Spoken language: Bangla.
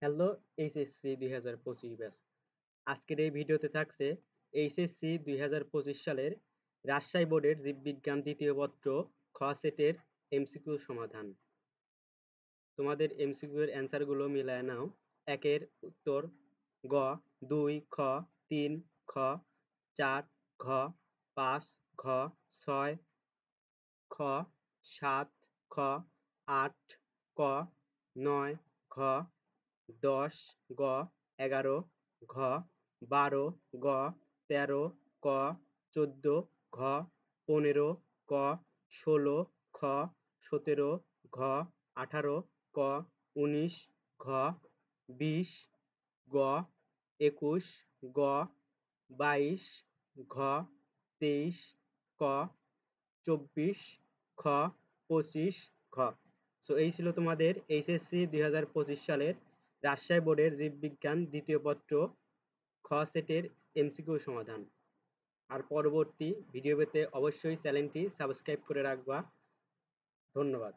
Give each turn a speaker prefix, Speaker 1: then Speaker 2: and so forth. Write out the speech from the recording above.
Speaker 1: Hello HSC 2025 batch. আজকের এই ভিডিওতে থাকছে এইচএসসি 2025 সালের রাজশাহী বোর্ডের জীববিজ্ঞান দ্বিতীয় পত্র খ সেটের এমসিকিউ সমাধান। তোমাদের এমসিকিউ এর অ্যান্সার গুলো মিলায় নাও। 1 এর উত্তর গ, 2 খ, 3 খ, 4 ঘ, 5 ঘ, 6 খ, 7 খ, 8 ক, 9 ঘ, 10 গ, 11 ঘ, 12 গ, 13 ক, 14 ঘ, 15 ক, 16 খ, 17 ঘ, 18 ক, 19 ঘ, 20 গ, 21 গ, 22 ঘ, 23 ক, 24 খ, 25 ঘ। সো এই ছিল তোমাদের এইচএসসি 2025 সালের রাজশাহী বোর্ডের জীববিজ্ঞান দ্বিতীয় পত্র খ সেটের এমসিকিউ সমাধান। আর পরবর্তী ভিডিও পেতে অবশ্যই চ্যানেলটি সাবস্ক্রাইব করে রাখবা। ধন্যবাদ।